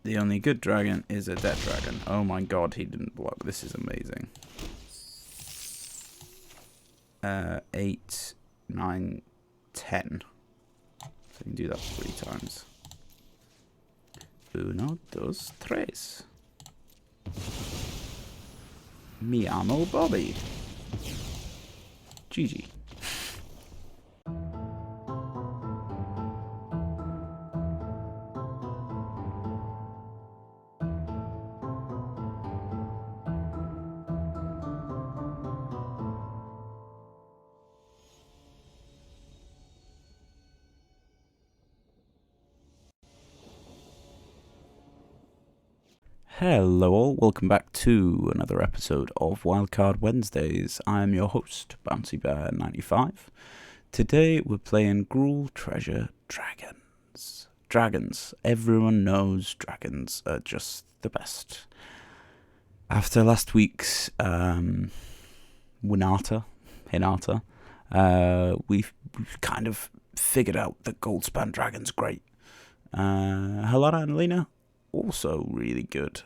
The only good dragon is a dead dragon. Oh my god, he didn't block. This is amazing. 8, 9, 10. So you can do that 3 times. Uno, dos, tres. Mi amo Bobby. GG. Hello all, welcome back to another episode of Wildcard Wednesdays. I am your host, BouncyBear95. Today we're playing GRUUL Treasure Dragons. Dragons. Everyone knows dragons are just the best. After last week's Hinata, we've kind of figured out that Goldspan Dragon's great. Helena and Lena, also really good.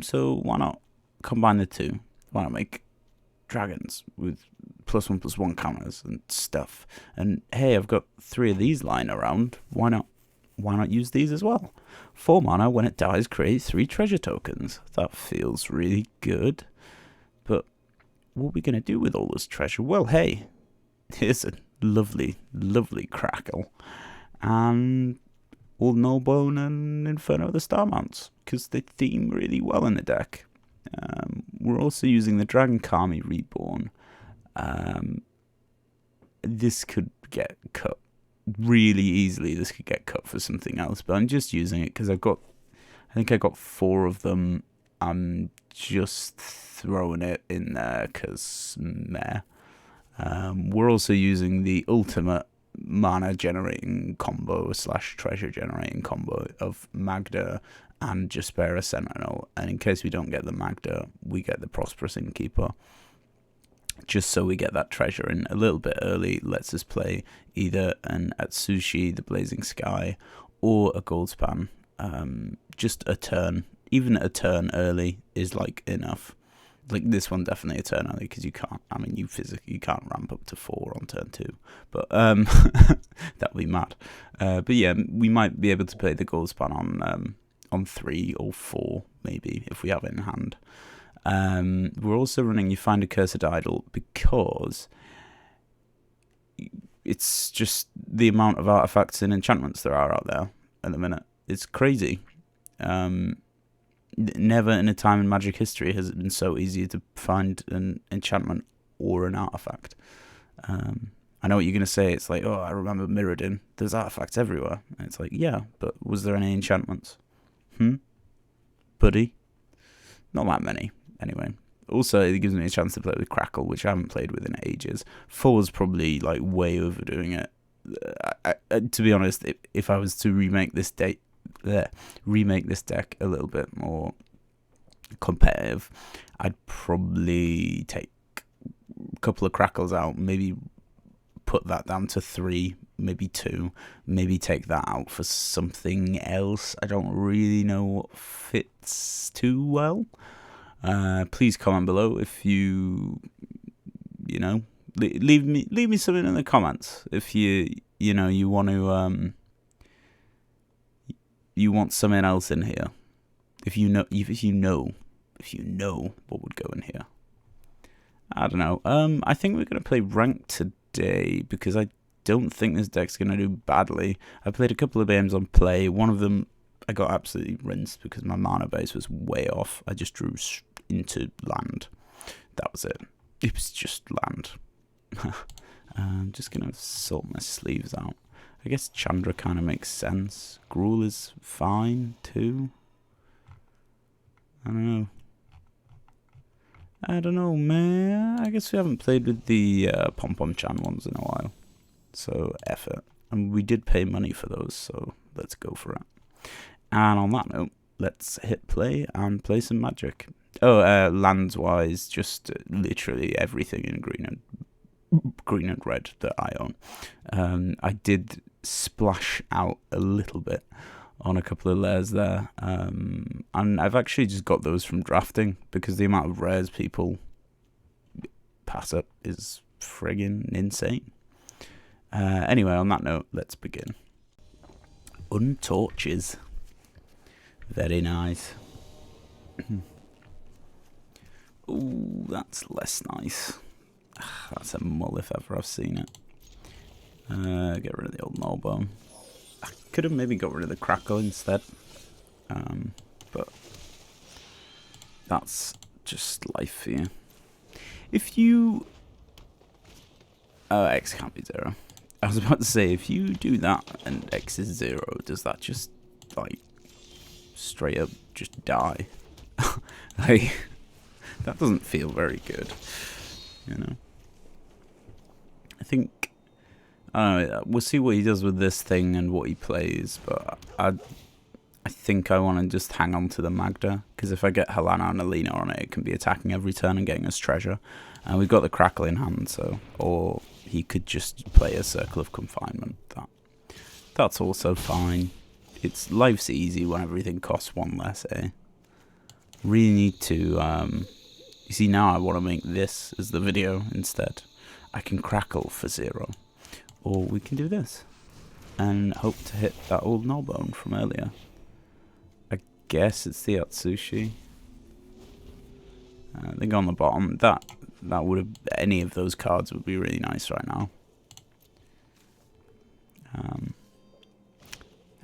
So why not combine the two? Why not make dragons with +1/+1 counters and stuff? And hey, I've got 3 of these lying around. Why not use these as well? 4 mana, when it dies, create 3 treasure tokens. That feels really good. But what are we gonna do with all this treasure? Well, hey, here's a lovely, lovely crackle. And all Nullbone and Inferno of the Star Mounts, because they theme really well in the deck. We're also using the Dragon Kami Reborn. This could get cut really easily. This could get cut for something else, but I'm just using it because I think I got 4 of them. I'm just throwing it in there because meh. We're also using the ultimate mana generating combo / treasure generating combo of Magda and Jaspera Sentinel, and in case we don't get the Magda, we get the Prosperous Innkeeper, just so we get that treasure in a little bit early. Lets us play either an Atsushi, the Blazing Sky, or a Goldspan. Just a turn, even a turn early is like enough. Like this one, definitely a turn early, because you can't, I mean, you can't ramp up to 4 on turn 2, but that would be mad. But yeah, we might be able to play the Goldspan on 3 or 4, maybe, if we have it in hand. We're also running You Find a Cursed Idol, because it's just the amount of artifacts and enchantments there are out there at the minute. It's crazy. Never in a time in Magic history has it been so easy to find an enchantment or an artifact. I know what you're going to say. It's like, oh, I remember Mirrodin. There's artifacts everywhere. And it's like, yeah, but was there any enchantments? Buddy? Not that many, anyway. Also, it gives me a chance to play with Crackle, which I haven't played with in ages. 4's probably like way overdoing it. To be honest, if I was to remake this deck a little bit more competitive, I'd probably take a couple of Crackles out, maybe put that down to 3, maybe 2, maybe take that out for something else. I don't really know what fits too well. Please comment below if you know, leave me something in the comments if you want to you want something else in here. If you know what would go in here. I don't know. I think we're gonna play ranked today because I don't think this deck's gonna do badly. I played a couple of games on play. One of them I got absolutely rinsed because my mana base was way off. I just drew into land. That was it. It was just land. I'm just gonna sort my sleeves out. I guess Chandra kind of makes sense. GRUUL is fine too. I don't know, man. I guess we haven't played with the Pom Pom Chan ones in a while. So, F it. And we did pay money for those, so let's go for it. And on that note, let's hit play and play some Magic. Oh, lands-wise, just literally everything in green and red that I own. I did splash out a little bit on a couple of layers there. And I've actually just got those from drafting because the amount of rares people pass up is friggin' insane. Anyway, on that note, let's begin. Untorches. Very nice. Ooh, that's less nice. That's a mull if ever I've seen it. Get rid of the old Nullbone. I could have maybe got rid of the Crackle instead. But that's just life for you. If you... X can't be 0. I was about to say, if you do that and X is 0, does that just, like, straight up just die? Like, that doesn't feel very good, you know? I think, I don't know, we'll see what he does with this thing and what he plays, but I think I want to just hang on to the Magda, because if I get Helana and Alina on it, it can be attacking every turn and getting us treasure. And we've got the Crackle in hand, so, or he could just play a Circle of Confinement. That's also fine. Life's easy when everything costs 1 less, eh? Really need to, you see now I want to make this as the video instead. I can Crackle for 0. Or we can do this. And hope to hit that old Nullbone from earlier. I guess it's the Atsushi. They go on the bottom. That would have, any of those cards would be really nice right now.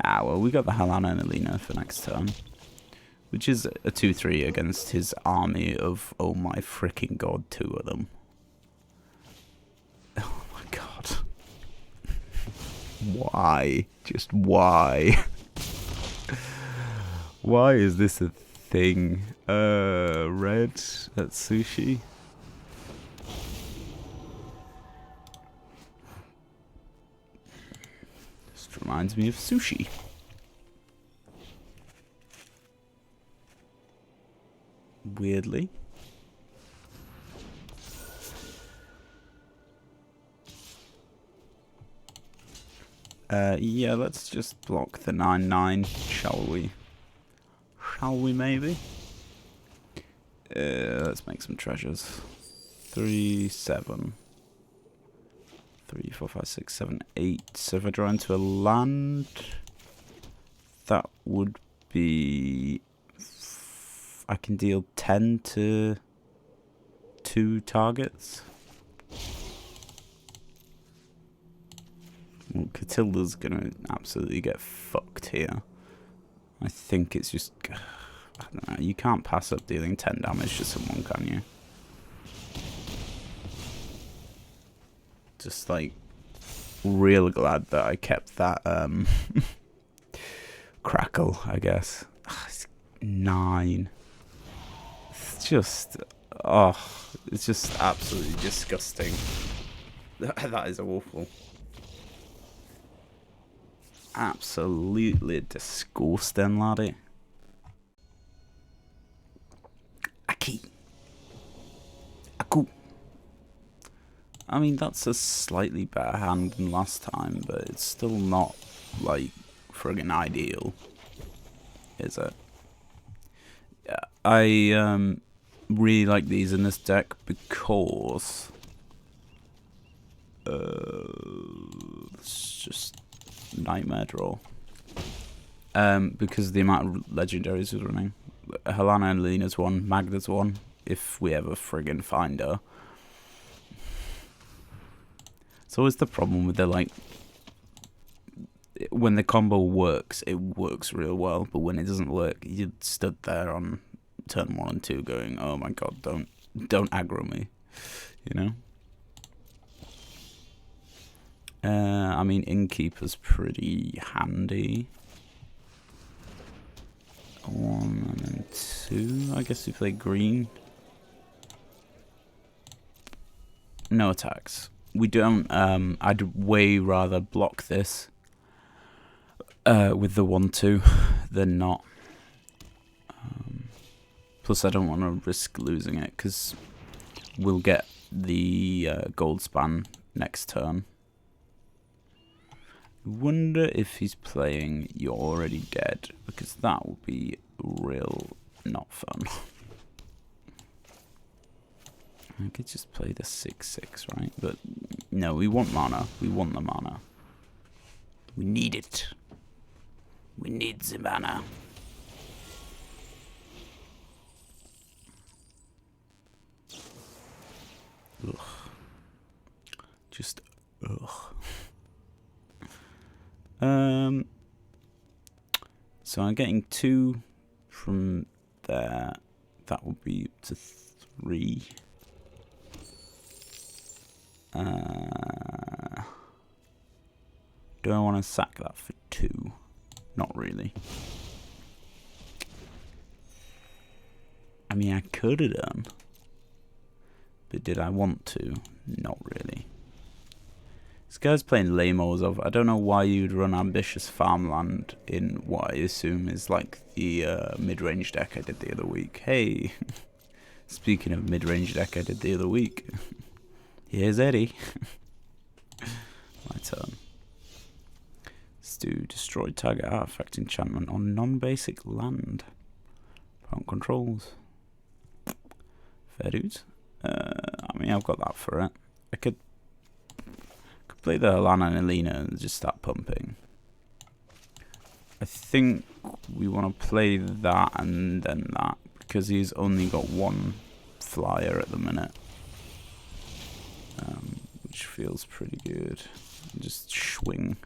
Well, we got the Helana and Alina for next turn, which is a 2-3 against his army of, oh my freaking god, 2 of them. Oh my god. Why? Just why? Why is this a thing? Red at sushi. Just reminds me of sushi. Weirdly. Yeah, let's just block the 9/9, shall we? Shall we, maybe? Let's make some treasures. 3, 7. 3, 4, 5, 6, 7, 8. So if I draw into a land, that would be... I can deal 10 to 2 targets. Well, Catilda's gonna absolutely get fucked here. I think it's just... I don't know, you can't pass up dealing 10 damage to someone, can you? Just, like, real glad that I kept that, Crackle, I guess. It's 9. It's just... Oh, it's just absolutely disgusting. That is awful. Absolutely disgusting, laddie. Aki. Aku. I mean, that's a slightly better hand than last time, but it's still not, like, friggin' ideal. Is it? Yeah, I really like these in this deck because... it's just... nightmare draw. Because the amount of legendaries is running. Helana and Alina's one, Magda's one, if we ever friggin' find her. It's always the problem with the, like, when the combo works, it works real well, but when it doesn't work, you stood there on turn 1 and 2 going, oh my god, don't aggro me, you know? I mean, Innkeeper's pretty handy. 1 and then 2. I guess we play green. No attacks. We don't. I'd way rather block this with the 1/2 than not. Plus, I don't want to risk losing it because we'll get the gold span next turn. Wonder if he's playing You're Already Dead, because that would be real not fun. I could just play the 6/6, right? But no, we want mana. We want the mana. We need it. We need the mana. Ugh. Just ugh. So I'm getting 2 from there. That would be up to 3. Do I want to sack that for 2? Not really. I mean, I could have done. But did I want to? Not really. This guy's playing Lamos of. I don't know why you'd run Ambitious Farmland in what I assume is like the mid-range deck I did the other week. Hey, speaking of mid-range deck I did the other week, here's Eddie. My turn. Let's do destroy target artifact enchantment on non-basic land. Opponent controls. Fair dues. I mean, I've got that for it. I could play the Helana and Alina and just start pumping. I think we want to play that and then that, because he's only got 1 flyer at the minute. Which feels pretty good. Just swing.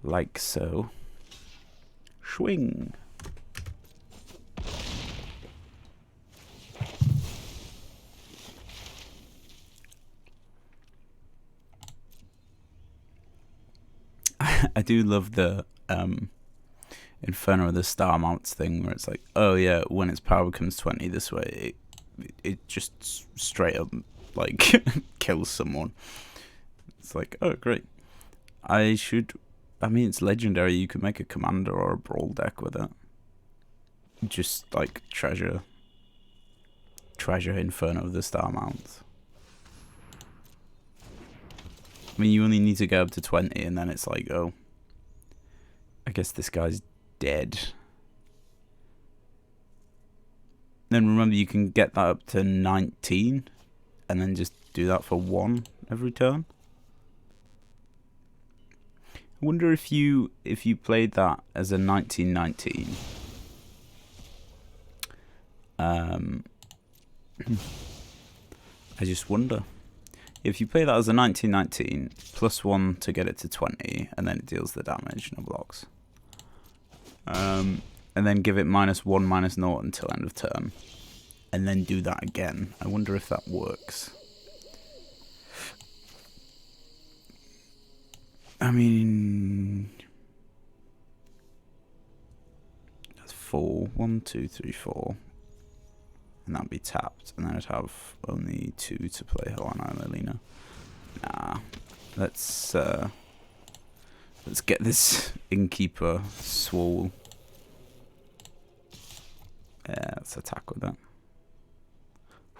Like so. Swing! I do love the Inferno of the Star Mounts thing, where it's like, oh yeah, when its power becomes 20 this way, it just straight up like kills someone. It's like, oh great. I mean, it's legendary. You could make a commander or a brawl deck with it. Just like treasure Inferno of the Star Mounts. I mean, you only need to get up to 20, and then it's like, oh, I guess this guy's dead. Then remember, you can get that up to 19, and then just do that for 1 every turn. I wonder if you played that as a 1919. I just wonder. If you play that as a 1919, +1 to get it to 20, and then it deals the damage, no blocks. And then give it -1, -0 until end of turn. And then do that again. I wonder if that works. I mean, that's 4. 1, 2, 3, 4. And that'd be tapped, and then I'd have only 2 to play Helana and Alina. Nah, let's get this Innkeeper swole. Yeah, let's attack with that.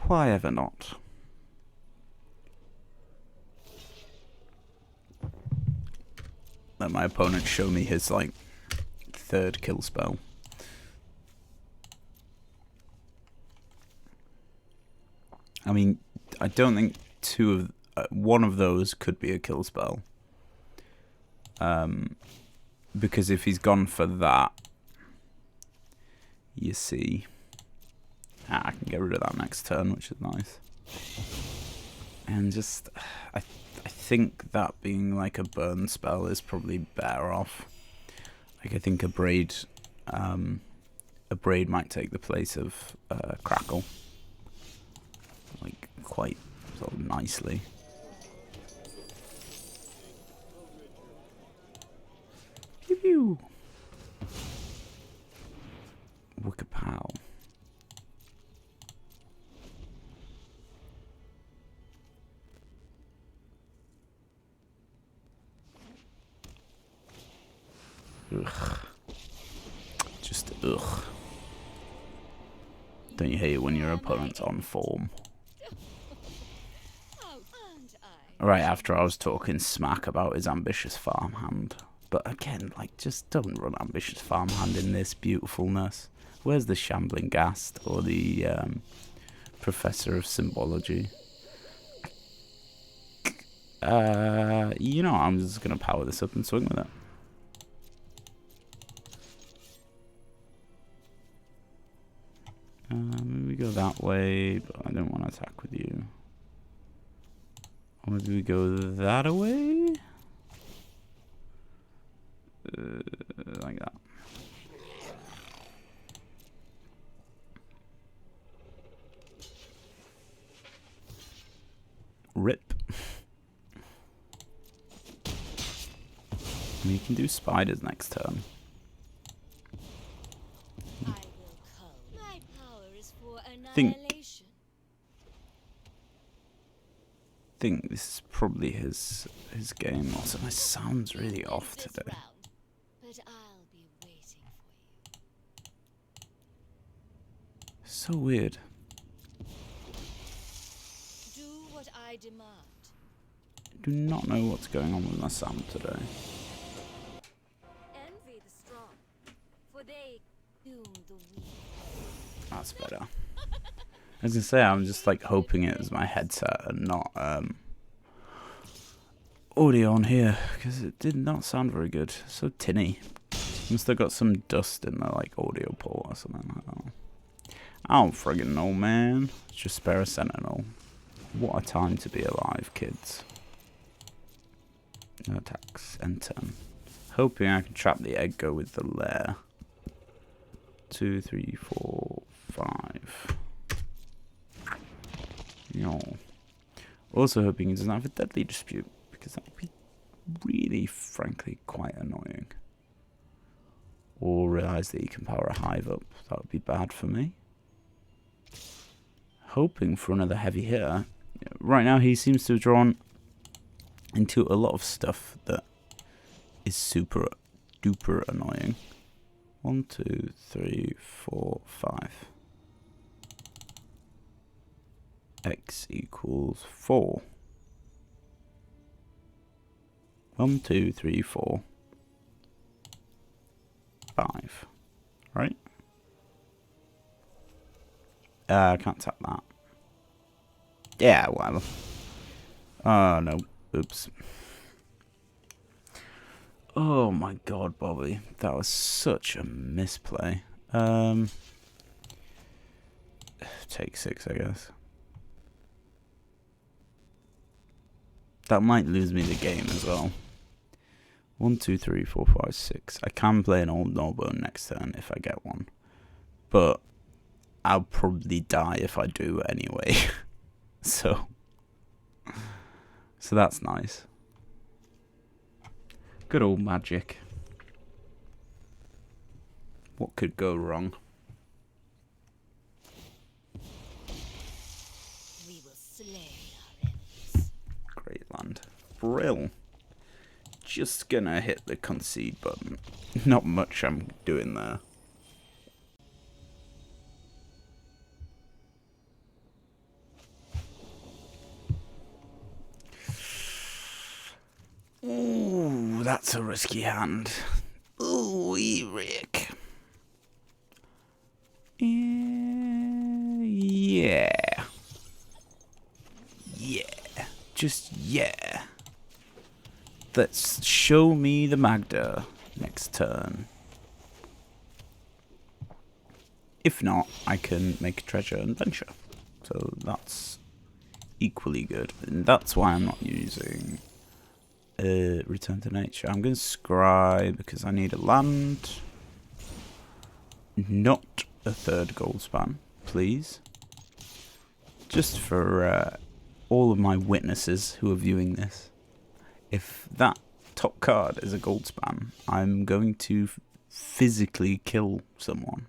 Why ever not? Let my opponent show me his like 3rd kill spell. I mean, I don't think one of those could be a kill spell. Because if he's gone for that, you see, I can get rid of that next turn, which is nice. And just, I think that being like a burn spell is probably better off. Like, I think a braid might take the place of Crackle. Like, quite sort of nicely. Pew pew! Wickapow. Ugh. Just ugh. Don't you hate it when your opponent's on form? Right after I was talking smack about his ambitious farmhand. But again, like, just don't run ambitious farmhand in this beautifulness. Where's the shambling ghast or the professor of symbology? You know, I'm just gonna power this up and swing with it. Maybe we go that way, but I don't want to attack with you. Or maybe we go that away? Like that. Rip. We can do spiders next turn. I think this is probably his game. Also, my sound's really off today. So weird. Do what I demand. I do not know what's going on with my sound today. Envy the strong, for they doom the weak. That's better. I was gonna say, I'm just like hoping it was my headset and not audio on here, because it did not sound very good. So tinny. Must have got some dust in the like audio port or something. I don't friggin' know, man. Just spare a sentinel. What a time to be alive, kids. No attacks. End turn. Hoping I can trap the egg, go with the lair. 2, 3, 4, 5. No. Also hoping he doesn't have a deadly dispute, because that would be really, frankly, quite annoying. Or realise that he can power a hive up. That would be bad for me. Hoping for another heavy hitter. Right now he seems to have drawn into a lot of stuff that is super duper annoying. 1, 2, 3, 4, 5. X equals 4. 1, 2, 3, 4. 5. Right? I can't tap that. Yeah, whatever. Oh, no. Oops. Oh my god, Bobby. That was such a misplay. Take 6, I guess. That might lose me the game as well. 1, 2, 3, 4, 5, 6. I can play an old Gnawbone next turn if I get one. But I'll probably die if I do anyway. So that's nice. Good old magic. What could go wrong? We will slay our enemies. Great land. Brill. Just gonna hit the concede button. Not much I'm doing there. Ooh, that's a risky hand. Ooh, Rick. Yeah. Yeah. Just yeah. Let's show me the Magda next turn. If not, I can make a treasure and venture. So that's equally good. And that's why I'm not using Return to Nature. I'm going to scry because I need a land. Not a third gold span, please. Just for all of my witnesses who are viewing this. If that top card is a gold span, I'm going to physically kill someone.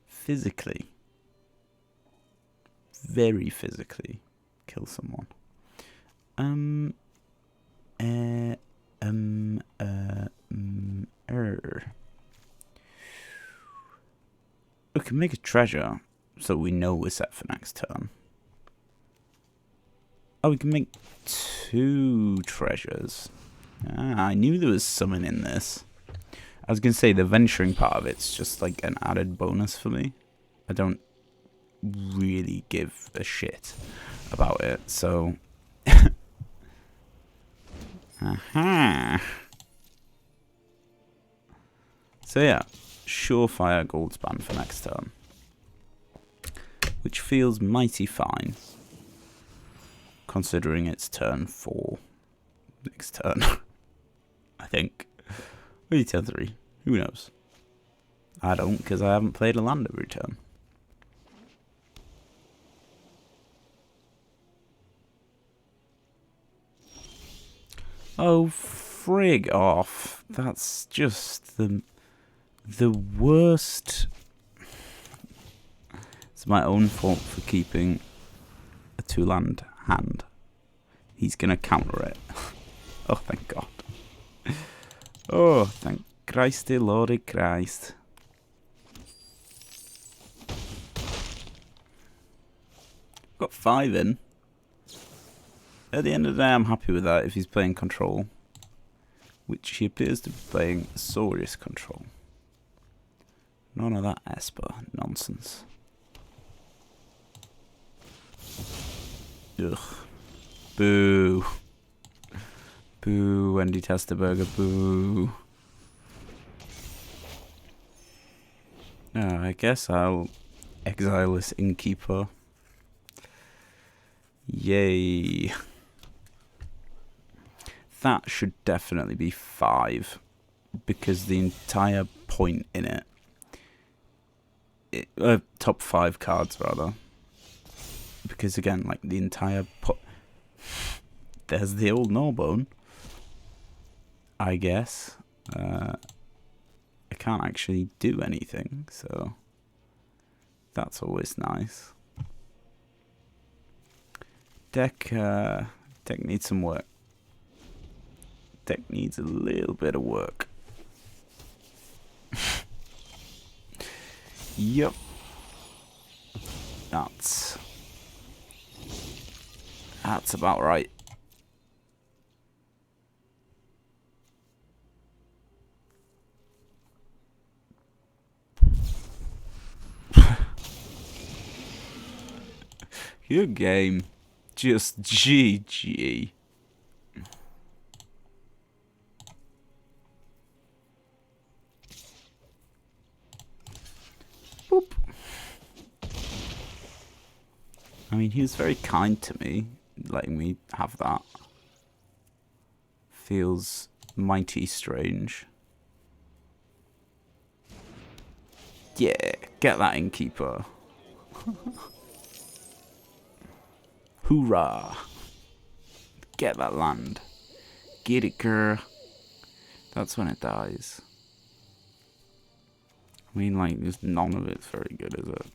Physically. Very physically kill someone. We can make a treasure so we know we're set for next turn. Oh, we can make 2 treasures. Ah, I knew there was something in this. I was going to say the venturing part of it's just like an added bonus for me. I don't really give a shit about it, so... Aha! So yeah, surefire gold span for next turn. Which feels mighty fine. Considering it's turn 4 next turn. I think. Maybe turn 3. Who knows? I don't, because I haven't played a land every turn. Oh, frig off. That's just the worst. It's my own fault for keeping a 2-land hand. He's going to counter it. Oh, thank God. Oh, thank Christy Lordy Christ. Got 5 in. At the end of the day, I'm happy with that if he's playing control. Which he appears to be playing Saurius control. None of that Esper nonsense. Ugh. Boo. Boo, Wendy Testerberger, boo. I guess I'll exile this innkeeper. Yay. That should definitely be 5. Because the entire point in it... top 5 cards, rather. Because again, like, the entire... There's the old Gnawbone. I guess. I can't actually do anything, so... That's always nice. Deck needs some work. Deck needs a little bit of work. Yep. That's about right. Good game. Just GG. Boop. I mean, he was very kind to me, letting me have that. Feels mighty strange. Yeah, get that innkeeper. Hoorah! Get that land. Get it, girl. That's when it dies. I mean, like, there's none of it's very good, is it?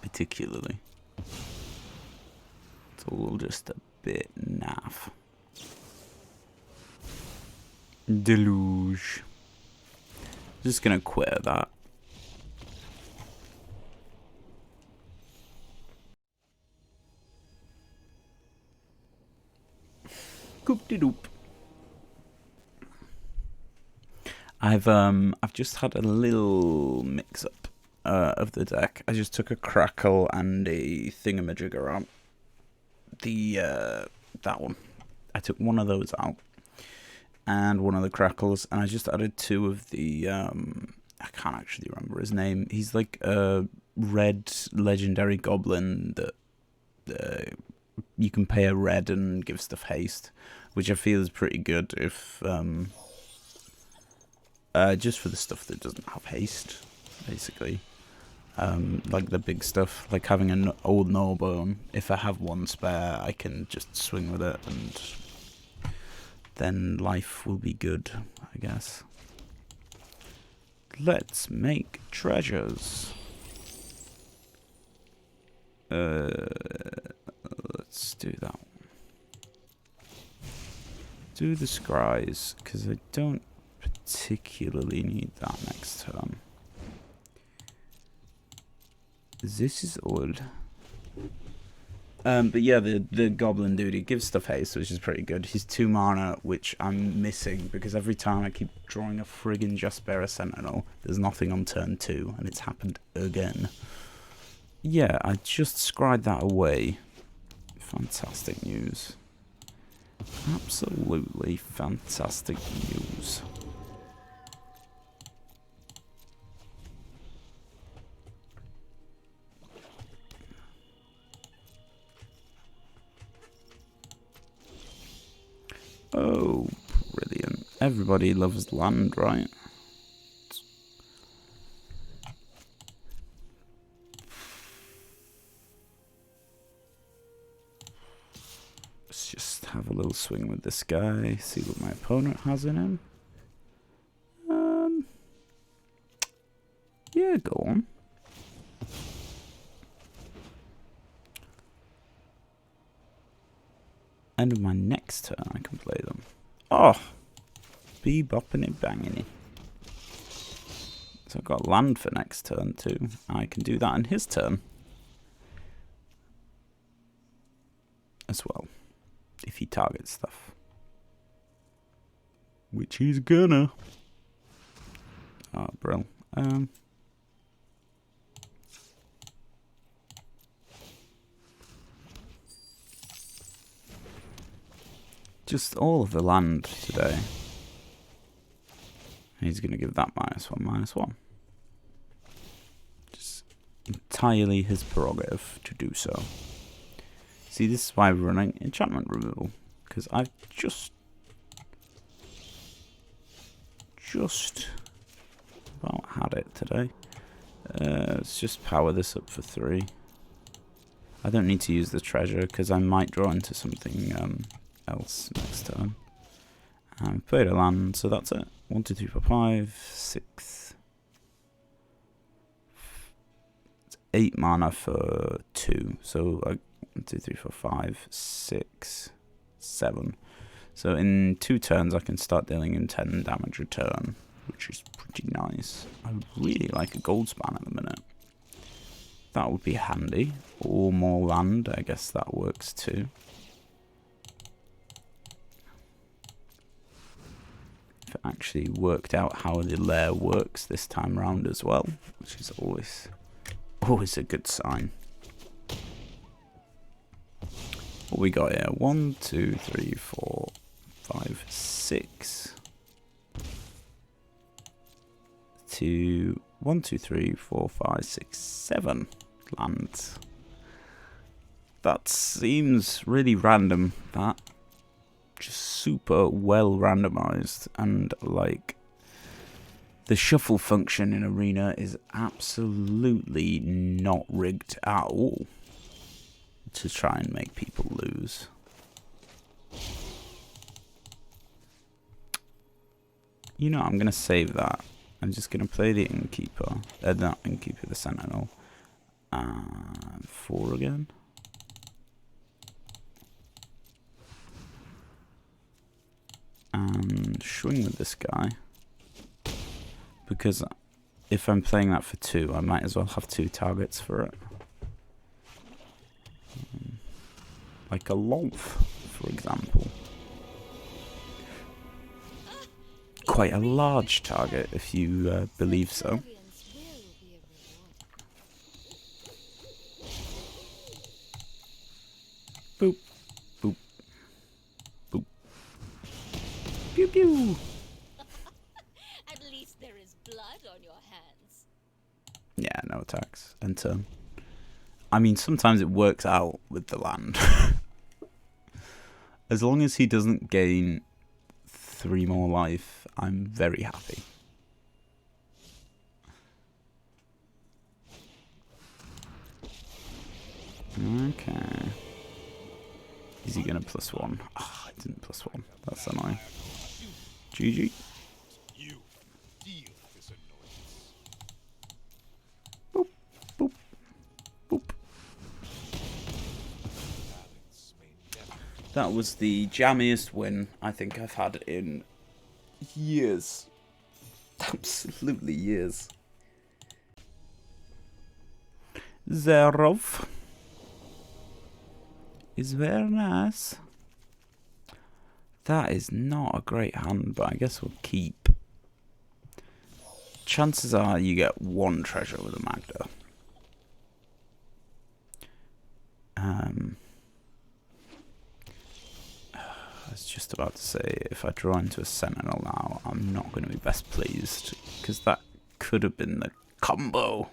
Particularly. It's all just a bit naff. Deluge. Just gonna quit that. Coop-de-doop. I've just had a little mix-up of the deck. I just took a crackle and a thingamajigger out. That one. I took one of those out. And one of the crackles, and I just added 2 of the, I can't actually remember his name. He's like a red legendary goblin that you can pay a red and give stuff haste, which I feel is pretty good if, just for the stuff that doesn't have haste, basically. Like the big stuff, like having an old Gnawbone. If I have 1 spare, I can just swing with it and... then life will be good, I guess. Let's make treasures. Let's do that one. Do the scries, because I don't particularly need that next turn. This is old. But yeah, the goblin dude, he gives stuff haste, which is pretty good. He's 2 mana, which I'm missing because every time I keep drawing a friggin' Jaspera Sentinel, there's nothing on turn 2, and it's happened again. Yeah, I just scried that away. Fantastic news. Absolutely fantastic news. Oh, brilliant. Everybody loves land, right? Let's just have a little swing with this guy, see what my opponent has in him. Yeah, go on. End of my next turn, I can play them. Oh, bebopping it, banging it. So I've got land for next turn too. I can do that in his turn as well, if he targets stuff, which he's gonna. Oh, brill. Just all of the land today. He's going to give that -1/-1. Just entirely his prerogative to do so. See, this is why we're running enchantment removal. Because I've just about had it today. Let's just power this up for 3. I don't need to use the treasure because I might draw into something else next turn. Played a land, so that's it. 1, 2, 3, 4, 5, 6. It's 8 mana for 2. So 1, 2, 3, 4, 5, 6, 7. So in 2 turns I can start dealing in 10 damage a turn, which is pretty nice. I really like a gold span at the minute. That would be handy. Or more land, I guess that works too. If it actually worked out how the lair works this time round as well, which is always a good sign. What we got here? 1, 2, 3, 4, 5, 6. 1, 2, 3, 4, 5, 6, 7 lands. That seems really random, that. Just super well randomized, and like the shuffle function in Arena is absolutely not rigged at all to try and make people lose. You know, I'm gonna save that. I'm just gonna play the Innkeeper, not Innkeeper, the Sentinel, 4 again. And swing with this guy, because if I'm playing that for 2, I might as well have 2 targets for it. Like a loaf, for example. Quite a large target, if you believe so. Boop, boop, boop. Pew pew. At least there is blood on your hands. Yeah, no attacks. End turn. I mean, sometimes it works out with the land. As long as he doesn't gain 3 more life, I'm very happy. Okay. Is he gonna +1? Ah, I didn't +1. That's annoying. GG. Boop, boop, boop. That was the jammiest win I think I've had in years. Absolutely years. Zerov. is very nice. That is not a great hand, but I guess we'll keep. Chances are you get one treasure with a Magda. I was just about to say, if I draw into a Sentinel now, I'm not going to be best pleased, because that could have been the combo.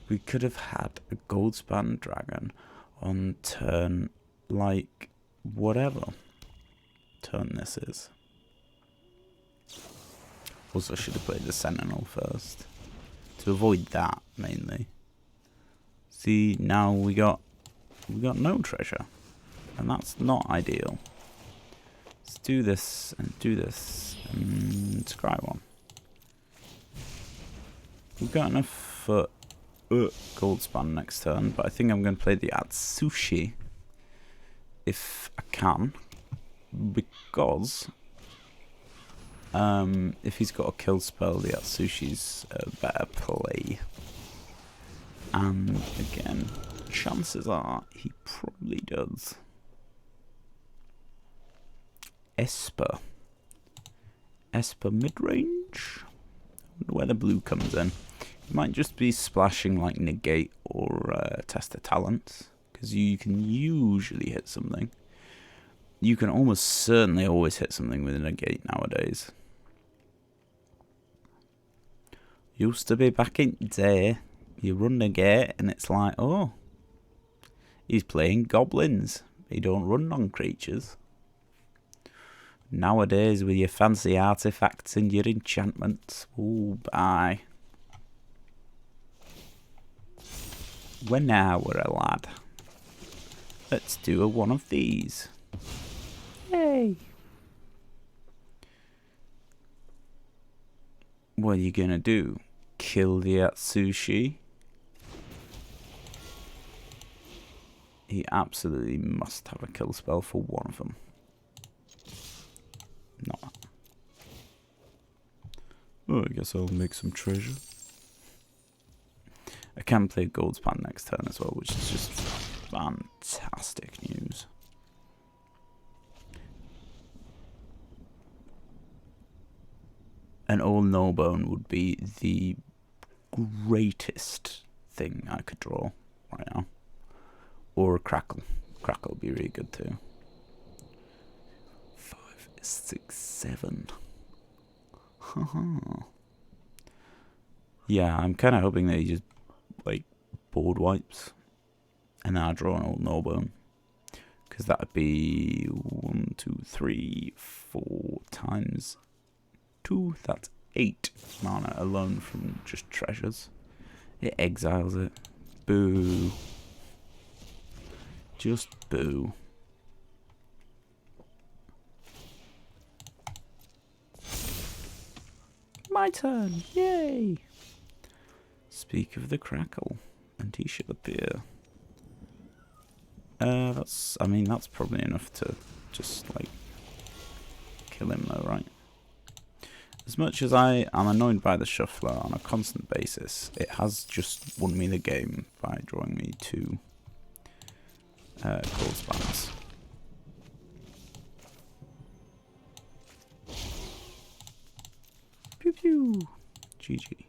We could have had a Goldspan Dragon on turn, like, whatever turn this is. Also, should have played the Sentinel first, to avoid that, mainly. See, now we got no treasure, and that's not ideal. Let's do this, and scry one. We've got enough for Goldspan next turn, but I think I'm going to play the Atsushi if I can, because if he's got a kill spell, the Atsushi's a better play. And again, chances are he probably does. Esper mid-range? I wonder where the blue comes in. It might just be splashing like Negate or Test of Talents, because you can usually hit something. You can almost certainly always hit something with a Negate nowadays. Used to be back in the day, you run Negate and it's like, oh, he's playing goblins. He don't run non-creatures. Nowadays, with your fancy artifacts and your enchantments, oh, bye. When I were a lad, let's do one of these. Yay! What are you gonna do? Kill the Atsushi? He absolutely must have a kill spell for one of them. No. Oh, I guess I'll make some treasure. I can play Goldspan next turn as well, which is just fantastic news. An All No Bone would be the greatest thing I could draw right now. Or a Crackle. Crackle would be really good too. 5, 6, 7. Yeah, I'm kind of hoping that he just, like, board wipes. And then I draw an Old No Bone. Because that would be 1, 2, 3, 4 times 2. That's 8 mana alone from just treasures. It exiles it. Boo. Just boo. My turn! Yay! Speak of the Crackle, and he shall appear. That's probably enough to just, like, kill him though, right? As much as I am annoyed by the Shuffler on a constant basis, it has just won me the game by drawing me 2 Goldspans. Pew pew! GG.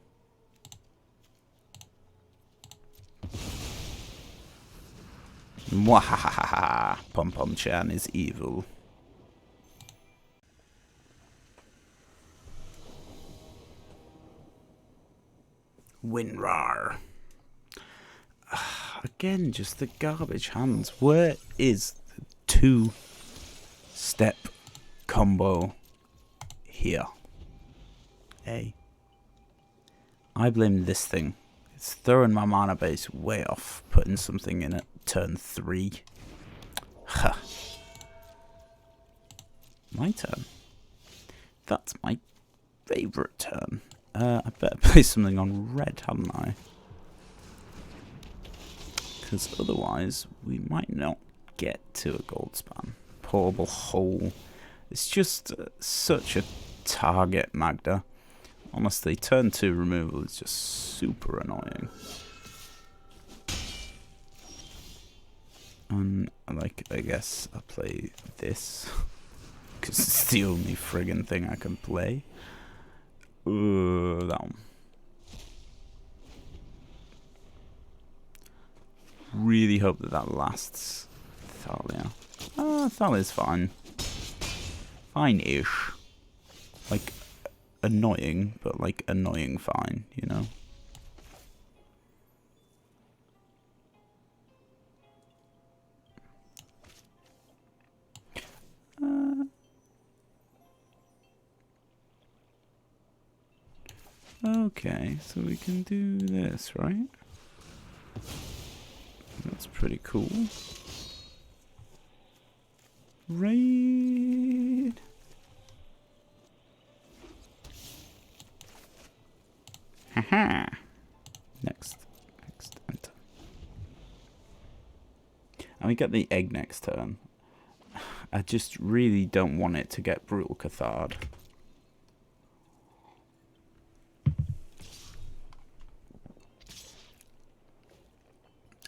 Mwahahaha! Pom Pom Chan is evil. WinRAR. Again, just the garbage hands. Where is the 2-step combo here? Hey. I blame this thing. It's throwing my mana base way off, putting something in at turn 3. Ha. My turn. That's my favourite turn. I better play something on red, hadn't I? Because otherwise, we might not get to a Goldspan. Portable Hole. It's just such a target Magda. Honestly, turn 2 removal is just super annoying. And like, I guess I'll play this because it's the only friggin' thing I can play. That one. Really hope that that lasts. Thalia. Thalia's fine. Fine-ish. Like, annoying, but like annoying fine, you know? Okay, so we can do this, right? That's pretty cool. Right. Haha. Next, enter. And we get the egg next turn. I just really don't want it to get Brutal Cathard.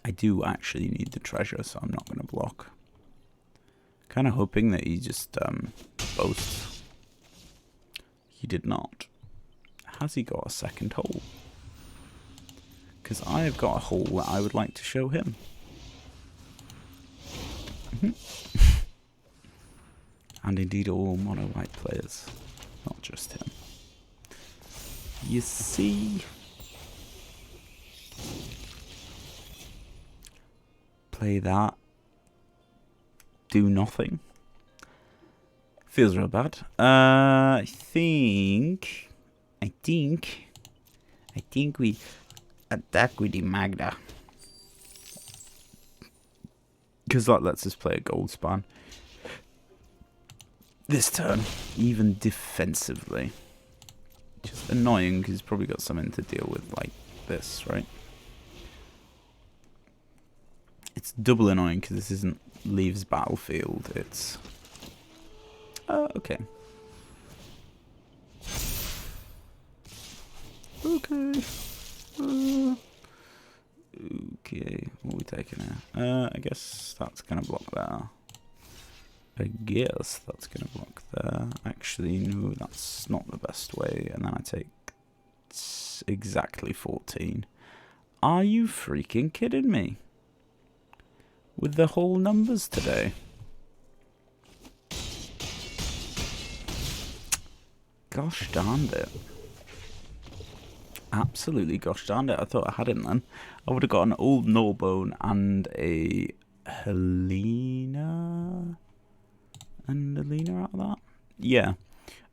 I do actually need the treasure, so I'm not going to block. Kind of hoping that he just boasts. He did not. Has he got a second hole? Because I have got a hole that I would like to show him. And indeed all mono white players, not just him. You see? Play that. Do nothing. Feels real bad. I think we attack with the Magda. Because that lets us play a gold span. This turn, even defensively. Just annoying because he's probably got something to deal with like this, right? It's double annoying because this isn't leaves battlefield, it's... okay. Okay. Okay, what are we taking here? I guess that's gonna block there. I guess that's gonna block there. Actually, no, that's not the best way. And then I take exactly 14. Are you freaking kidding me? With the whole numbers today. Gosh darned it. Absolutely gosh darned it. I thought I had it then. I would have got an old Gnawbone and a Helena. Out of that? Yeah.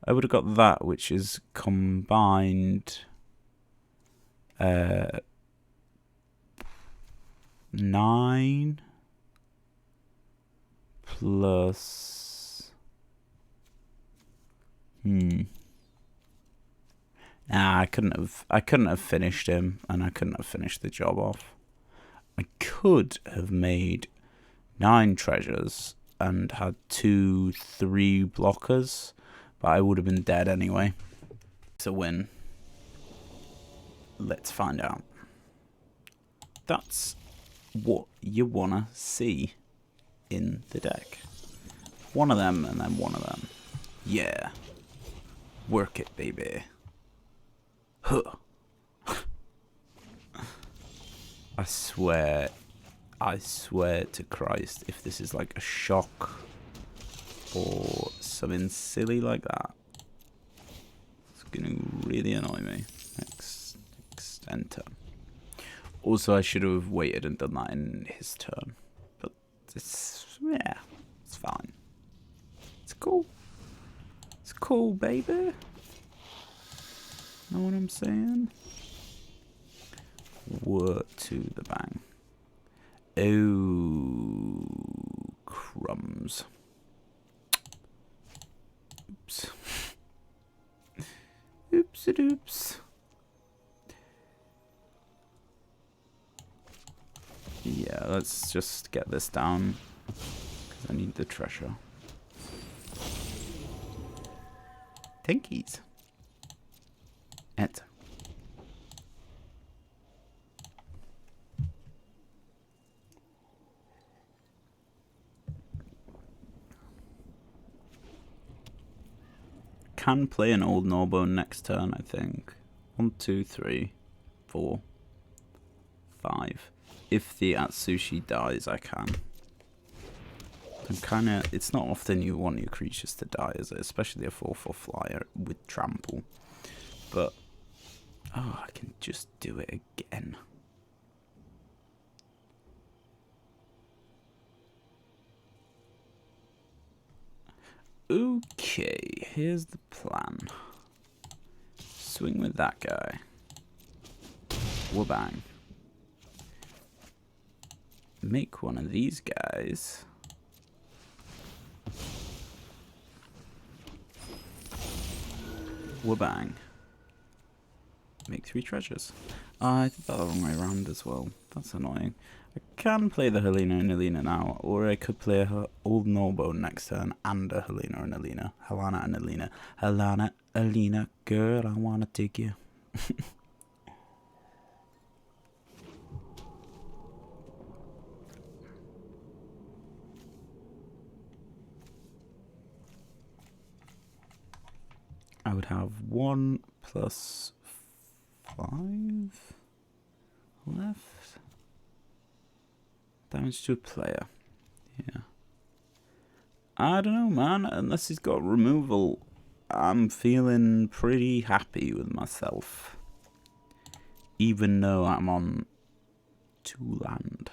I would have got that, which is combined 9 plus... Nah, I couldn't have finished him, and I couldn't have finished the job off. I could have made 9 treasures and had 2, 3 blockers, but I would have been dead anyway. It's a win. Let's find out. That's what you wanna see in the deck. One of them and then one of them. Yeah. Work it, baby. Huh. I swear to Christ, if this is like a shock or something silly like that, it's gonna really annoy me. Next enter. Also, I should have waited and done that in his turn, but it's, yeah, it's fine. It's cool. It's cool, baby. Know what I'm saying? Word to the bang. Oh, crumbs. Oops. Oops-a-doops. Yeah, let's just get this down, because I need the treasure. Tinkies. Enter. can play an Old Gnawbone next turn, I think. 1, 2, 3, 4, 5. If the Atsushi dies, I can. I'm kind of... It's not often you want your creatures to die, is it? Especially a 4/4 flyer with trample. But... Oh, I can just do it again. Okay, here's the plan. Swing with that guy. Wabang. Make one of these guys. Wabang. Make 3 treasures. I did that the wrong way around as well. That's annoying. I can play the Helena and Alina now, or I could play her Old Gnawbone next turn and a Helena and Alina. Helena and Alina. Helena, Alina, girl, I wanna take you. I would have 1 + 5 left. Damage to a player. Yeah. I don't know, man. Unless he's got removal, I'm feeling pretty happy with myself. Even though I'm on 2 land.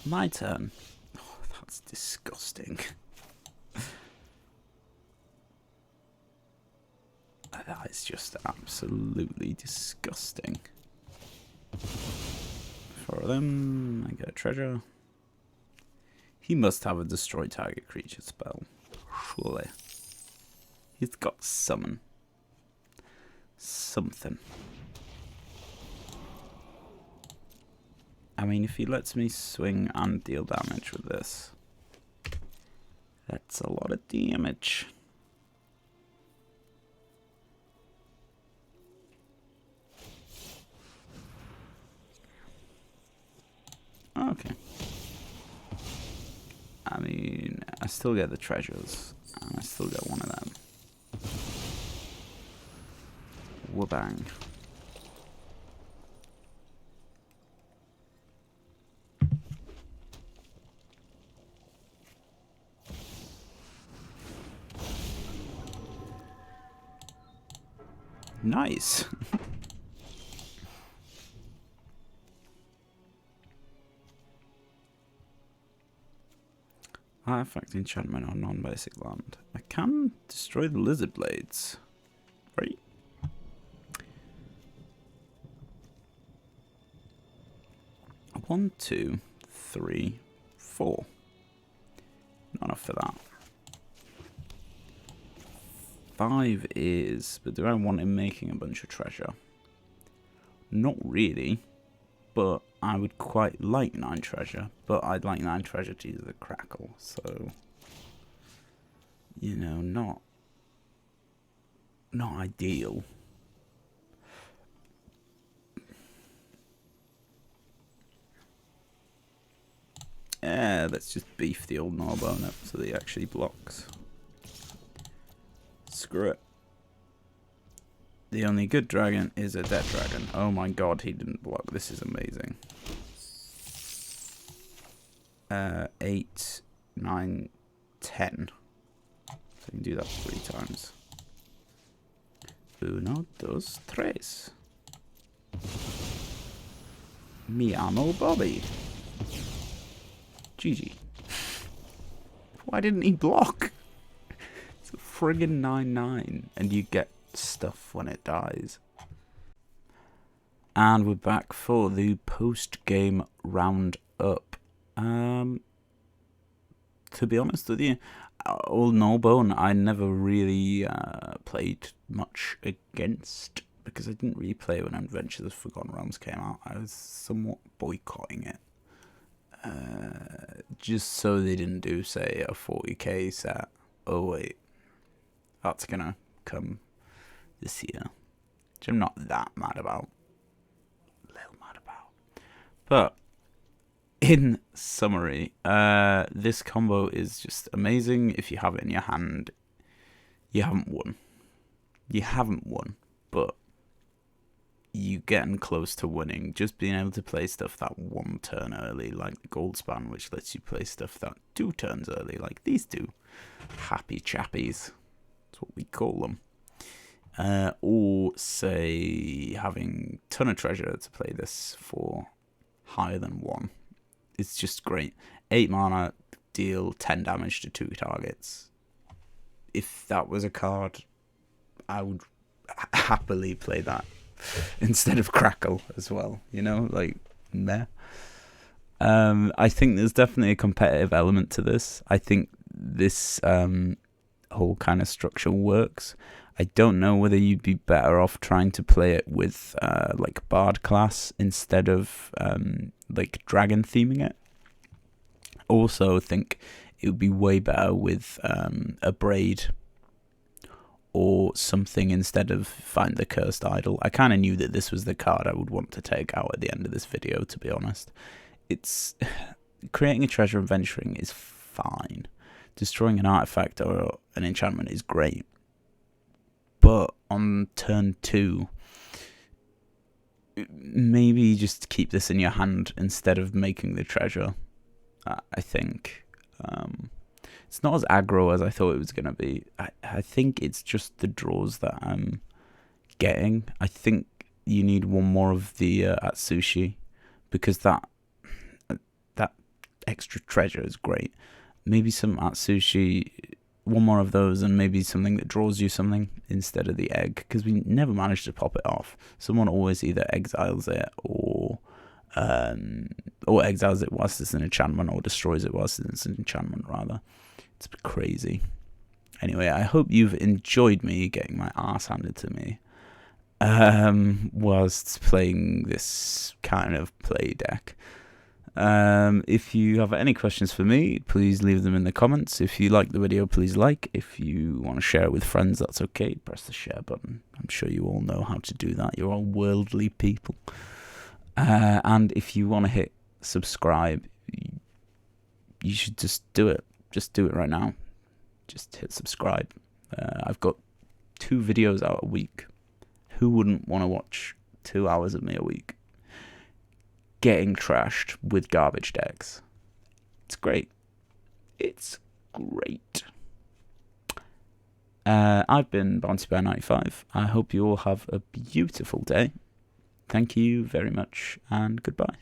My turn. Oh, that's disgusting. That is just absolutely disgusting. For them, I get a treasure. He must have a destroy target creature spell. Surely. He's got summon. Something. I mean, if he lets me swing and deal damage with this, that's a lot of damage. Okay. I mean, I still get the treasures, and I still get one of them. Wabang. Nice. Artifact enchantment on non-basic land. I can destroy the lizard blades. Right. One, 2, 3, 4. Not enough for that. 5 is... But do I want him making a bunch of treasure? Not really. But I would quite like 9 treasure, but I'd like 9 treasure to use the crackle, so you know, not ideal. Yeah, let's just beef the Old Gnawbone up so that he actually blocks. Screw it. The only good dragon is a dead dragon. Oh my god, he didn't block. This is amazing. 8, 9, 10. So you can do that 3 times. 1, 2, 3. Mi amo Bobby. GG. Why didn't he block? It's a friggin' 9/9, and you get stuff when it dies. And we're back for the post-game round-up. To be honest with you, Old Gnawbone I never really played much against, because I didn't really play when Adventures of Forgotten Realms came out. I was somewhat boycotting it. Just so they didn't do, say, a 40k set. Oh wait, that's gonna come this year, which I'm not that mad about. A little mad about. But in summary, this combo is just amazing. If you have it in your hand, you haven't won. You haven't won, but you getting close to winning. Just being able to play stuff that 1 turn early, like the Gold Span, which lets you play stuff that 2 turns early, like these two. Happy chappies. That's what we call them. Or say having a ton of treasure to play this for higher than 1. It's just great. 8 mana, deal 10 damage to 2 targets. If that was a card, I would happily play that instead of Crackle as well. You know, like, meh. I think there's definitely a competitive element to this. I think this whole kind of structure works. I don't know whether you'd be better off trying to play it with like Bard class instead of like Dragon theming it. Also, I think it would be way better with a Braid or something instead of Find the Cursed Idol. I kind of knew that this was the card I would want to take out at the end of this video, to be honest. It's creating a treasure and venturing is fine. Destroying an artifact or an enchantment is great. But on turn 2, maybe just keep this in your hand instead of making the treasure, I think. It's not as aggro as I thought it was going to be. I think it's just the draws that I'm getting. I think you need one more of the Atsushi, because that extra treasure is great. Maybe some Atsushi, one more of those, and maybe something that draws you something instead of the egg, because we never managed to pop it off. Someone always either exiles it or exiles it whilst it's an enchantment, or destroys it whilst it's an enchantment, rather. It's crazy. Anyway, I hope you've enjoyed me getting my ass handed to me whilst playing this kind of play deck. If you have any questions for me, please leave them in the comments. If you like the video, please like. If you want to share it with friends, that's okay. Press the share button. I'm sure you all know how to do that. You're all worldly people. And if you want to hit subscribe, you should just do it. Just do it right now. Just hit subscribe. I've got 2 videos out a week. Who wouldn't want to watch 2 hours of me a week getting trashed with garbage decks? It's great. It's great. I've been BountyBear95. I hope you all have a beautiful day. Thank you very much, and goodbye.